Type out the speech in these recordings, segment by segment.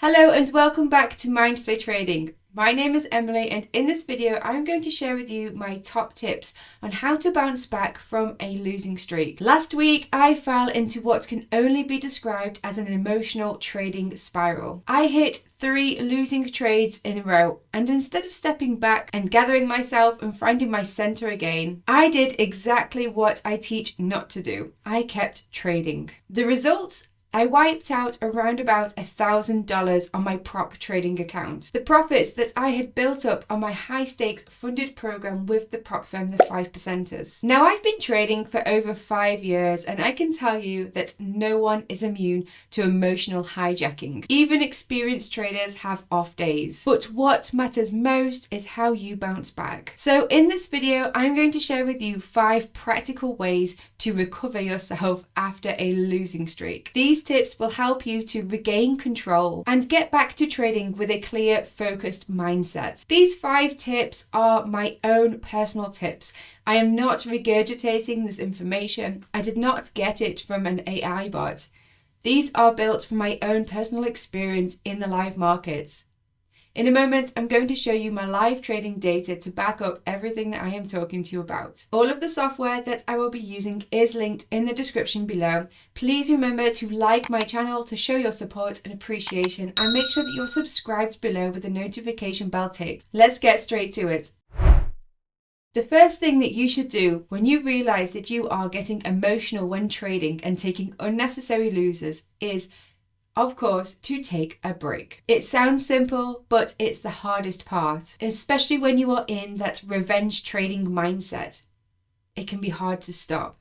Hello and welcome back to Mindfully Trading. My name is Emily and in this video I'm going to share with you my top tips on how to bounce back from a losing streak. Last week I fell into what can only be described as an emotional trading spiral. I hit 3 losing trades in a row and instead of stepping back and gathering myself and finding my center again, I did exactly what I teach not to do. I kept trading. The result? I wiped out around about $1,000 on my prop trading account. The profits that I had built up on my high stakes funded program with the prop firm, the 5%ers. Now I've been trading for over 5 years and I can tell you that no one is immune to emotional hijacking. Even experienced traders have off days. But what matters most is how you bounce back. So in this video, I'm going to share with you 5 practical ways to recover yourself after a losing streak. These tips will help you to regain control and get back to trading with a clear, focused mindset. These 5 tips are my own personal tips. I am not regurgitating this information. I did not get it from an AI bot. These are built from my own personal experience in the live markets. In a moment, I'm going to show you my live trading data to back up everything that I am talking to you about. All of the software that I will be using is linked in the description below. Please remember to like my channel to show your support and appreciation, and make sure that you're subscribed below with the notification bell ticked. Let's get straight to it. The first thing that you should do when you realize that you are getting emotional when trading and taking unnecessary losses is, of course, to take a break. It sounds simple, but it's the hardest part, especially when you are in that revenge trading mindset. It can be hard to stop,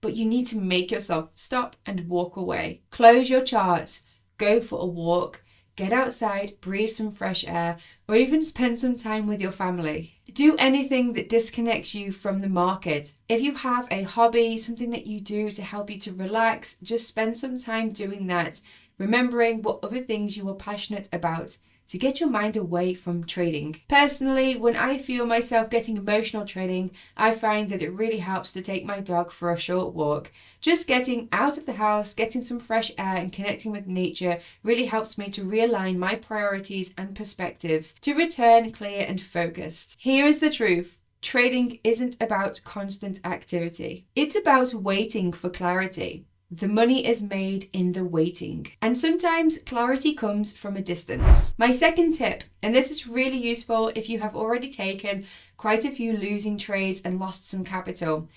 but you need to make yourself stop and walk away. Close your charts, go for a walk, get outside, breathe some fresh air, or even spend some time with your family. Do anything that disconnects you from the market. If you have a hobby, something that you do to help you to relax, just spend some time doing that, remembering what other things you are passionate about to get your mind away from trading. Personally, when I feel myself getting emotional trading, I find that it really helps to take my dog for a short walk. Just getting out of the house, getting some fresh air and connecting with nature really helps me to realign my priorities and perspectives to return clear and focused. Here is the truth. Trading isn't about constant activity. It's about waiting for clarity. The money is made in the waiting. And sometimes clarity comes from a distance. My second tip, and this is really useful if you have already taken quite a few losing trades and lost some capital.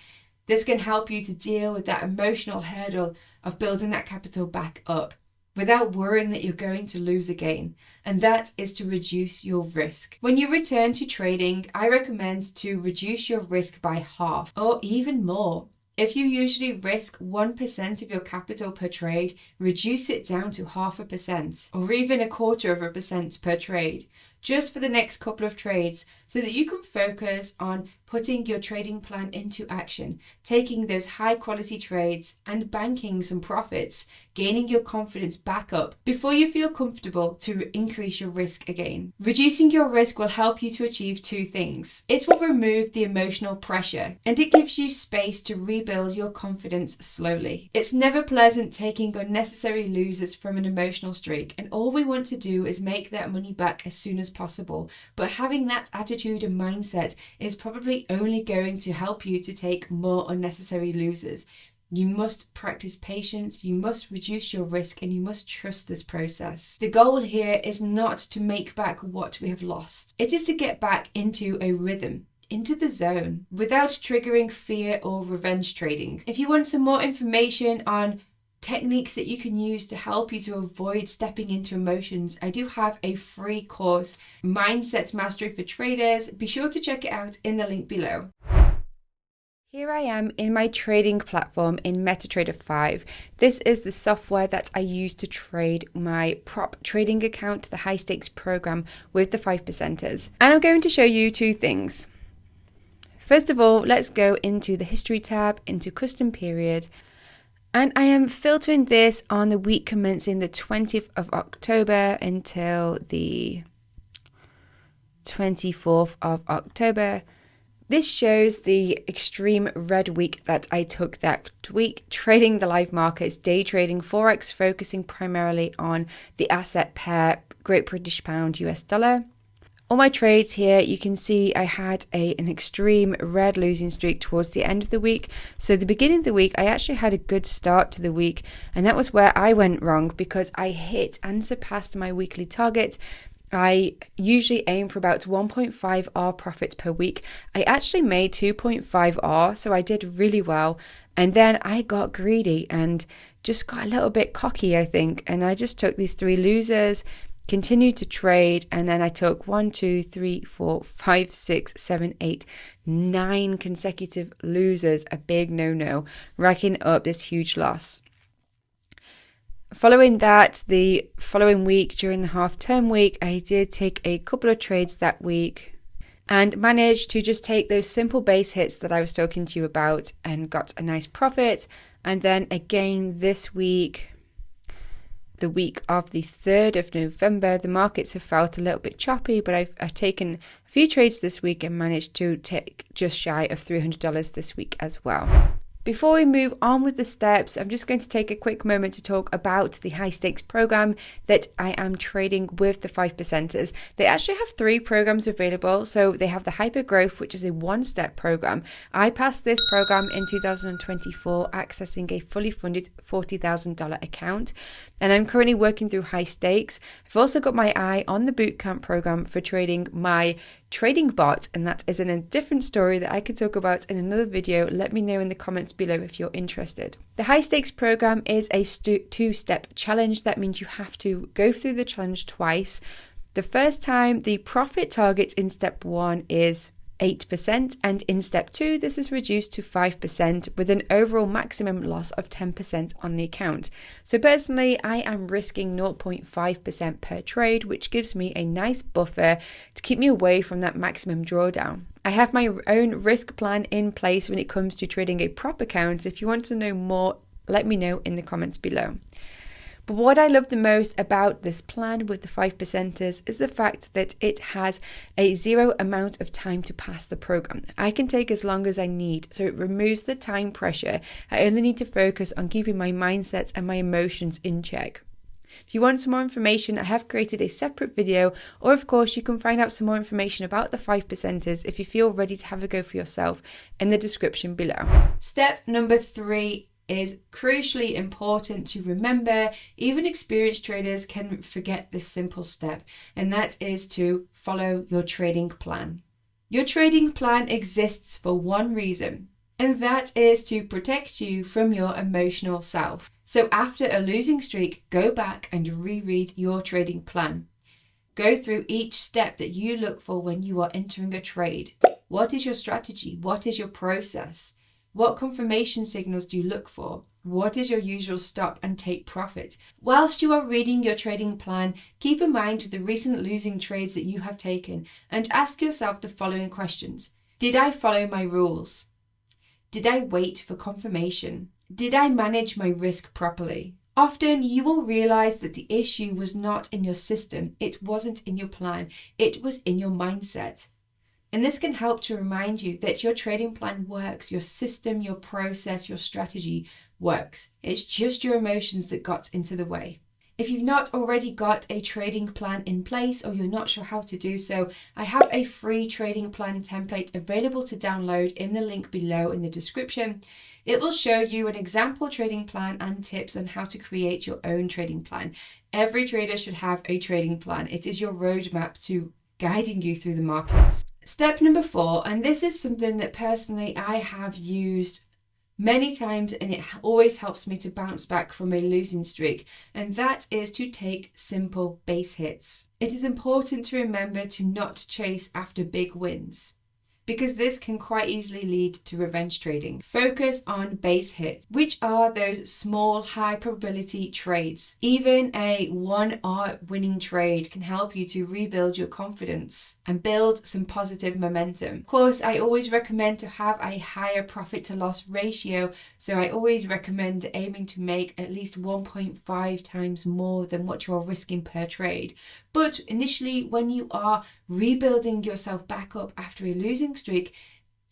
This can help you to deal with that emotional hurdle of building that capital back up without worrying that you're going to lose again. And that is to reduce your risk. When you return to trading, I recommend to reduce your risk by half or even more. If you usually risk 1% of your capital per trade, reduce it down to 0.5% or even 0.25% per trade, just for the next couple of trades, so that you can focus on putting your trading plan into action, taking those high quality trades and banking some profits, gaining your confidence back up before you feel comfortable to increase your risk again. Reducing your risk will help you to achieve 2 things. It will remove the emotional pressure and it gives you space to rebuild your confidence slowly. It's never pleasant taking unnecessary losses from an emotional streak, and all we want to do is make that money back as soon as possible. But having that attitude and mindset is probably only going to help you to take more unnecessary losses. You must practice patience, you must reduce your risk, and you must trust this process. The goal here is not to make back what we have lost. It is to get back into a rhythm, into the zone, without triggering fear or revenge trading. If you want some more information on techniques that you can use to help you to avoid stepping into emotions, I do have a free course, Mindset Mastery for Traders. Be sure to check it out in the link below. Here I am in my trading platform in MetaTrader 5. This is the software that I use to trade my prop trading account, the high stakes program with the 5%ers. And I'm going to show you 2 things. First of all, let's go into the history tab, into custom period. And I am filtering this on the week commencing the 20th of October until the 24th of October. This shows the extreme red week that I took that week, trading the live markets, day trading Forex, focusing primarily on the asset pair Great British Pound US dollar. All my trades here, you can see I had an extreme red losing streak towards the end of the week. So the beginning of the week, I actually had a good start to the week, and that was where I went wrong because I hit and surpassed my weekly target. I usually aim for about 1.5 R profit per week. I actually made 2.5 R, so I did really well. And then I got greedy and just got a little bit cocky, I think. And I just took these 3 losers, continued to trade, and then I took 1, 2, 3, 4, 5, 6, 7, 8, 9 consecutive losers, a big no-no, racking up this huge loss. Following that, the following week, during the half-term week, I did take a couple of trades that week and managed to just take those simple base hits that I was talking to you about and got a nice profit. And then again this week, the week of the 3rd of November, the markets have felt a little bit choppy, but I've taken a few trades this week and managed to take just shy of $300 this week as well. Before we move on with the steps, I'm just going to take a quick moment to talk about the high stakes program that I am trading with the 5%ers. They actually have 3 programs available. So they have the Hyper Growth, which is a 1-step program. I passed this program in 2024, accessing a fully funded $40,000 account. And I'm currently working through high stakes. I've also got my eye on the bootcamp program for trading my trading bot, and that is in a different story that I could talk about in another video. Let me know in the comments below if you're interested. The high stakes program is a 2-step challenge. That means you have to go through the challenge twice. The first time, the profit target in step 1 is 8%, and in step 2 this is reduced to 5% with an overall maximum loss of 10% on the account. So personally, I am risking 0.5% per trade, which gives me a nice buffer to keep me away from that maximum drawdown. I have my own risk plan in place when it comes to trading a prop account. If you want to know more, let me know in the comments below. But what I love the most about this plan with the 5%ers is the fact that it has a 0 amount of time to pass the program. I can take as long as I need, so it removes the time pressure. I only need to focus on keeping my mindsets and my emotions in check. If you want some more information, I have created a separate video, or of course you can find out some more information about the 5%ers if you feel ready to have a go for yourself in the description below. Step number 3 is crucially important to remember. Even experienced traders can forget this simple step, and that is to follow your trading plan. Your trading plan exists for one reason, and that is to protect you from your emotional self. So after a losing streak, go back and reread your trading plan. Go through each step that you look for when you are entering a trade. What is your strategy? What is your process? What confirmation signals do you look for? What is your usual stop and take profit? Whilst you are reading your trading plan, keep in mind the recent losing trades that you have taken and ask yourself the following questions. Did I follow my rules? Did I wait for confirmation? Did I manage my risk properly? Often you will realize that the issue was not in your system. It wasn't in your plan. It was in your mindset. And this can help to remind you that your trading plan works, your system, your process, your strategy works. It's just your emotions that got into the way. If you've not already got a trading plan in place or you're not sure how to do so, I have a free trading plan template available to download in the link below in the description. It will show you an example trading plan and tips on how to create your own trading plan. Every trader should have a trading plan. It is your roadmap to guiding you through the markets. Step number 4, and this is something that personally I have used many times and it always helps me to bounce back from a losing streak, and that is to take simple base hits. It is important to remember to not chase after big wins, because this can quite easily lead to revenge trading. Focus on base hits, which are those small high probability trades. Even a 1R winning trade can help you to rebuild your confidence and build some positive momentum. Of course, I always recommend to have a higher profit to loss ratio, so I always recommend aiming to make at least 1.5 times more than what you're risking per trade. But initially, when you are rebuilding yourself back up after a losing streak,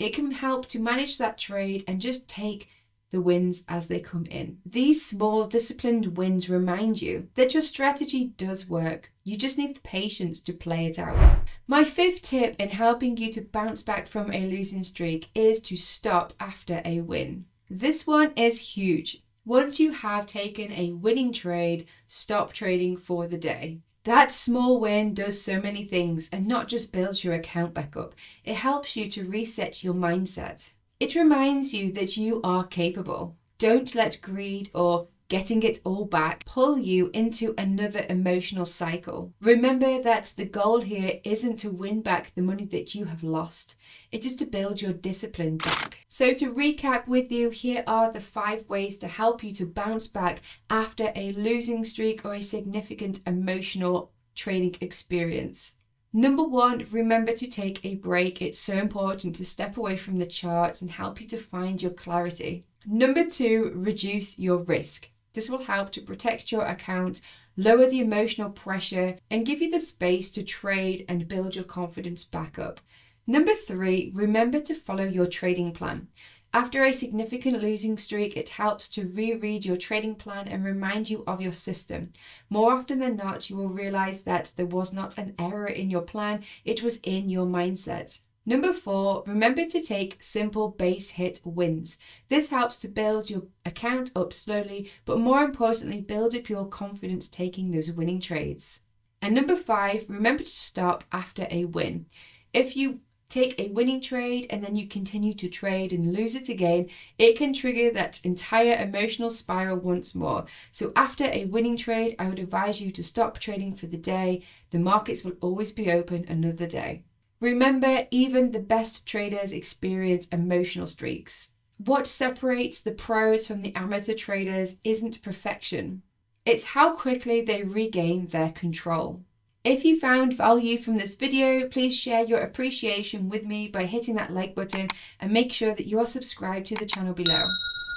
It can help to manage that trade and just take the wins as they come in. These small disciplined wins remind you that your strategy does work. You just need the patience to play it out. My fifth tip in helping you to bounce back from a losing streak is to stop after a win. This one is huge. Once you have taken a winning trade, stop trading for the day. That small win does so many things and not just builds your account back up. It helps you to reset your mindset. It reminds you that you are capable. Don't let greed or getting it all back pull you into another emotional cycle. Remember that the goal here isn't to win back the money that you have lost. It is to build your discipline back. So to recap with you, here are the 5 ways to help you to bounce back after a losing streak or a significant emotional trading experience. Number 1, remember to take a break. It's so important to step away from the charts and help you to find your clarity. Number 2, reduce your risk. This will help to protect your account, lower the emotional pressure, and give you the space to trade and build your confidence back up. Number 3, remember to follow your trading plan. After a significant losing streak, it helps to reread your trading plan and remind you of your system. More often than not, you will realize that there was not an error in your plan, it was in your mindset. Number 4, remember to take simple base hit wins. This helps to build your account up slowly, but more importantly, build up your confidence taking those winning trades. And number 5, remember to stop after a win. If you take a winning trade and then you continue to trade and lose it again, it can trigger that entire emotional spiral once more. So after a winning trade, I would advise you to stop trading for the day. The markets will always be open another day. Remember, even the best traders experience emotional streaks. What separates the pros from the amateur traders isn't perfection. It's how quickly they regain their control. If you found value from this video, please share your appreciation with me by hitting that like button and make sure that you are subscribed to the channel below.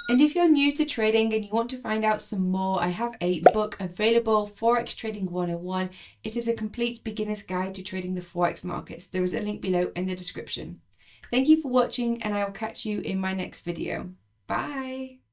And if you're new to trading and you want to find out some more, I have a book available, Forex Trading 101. It is a complete beginner's guide to trading the Forex markets. There is a link below in the description. Thank you for watching and I will catch you in my next video. Bye!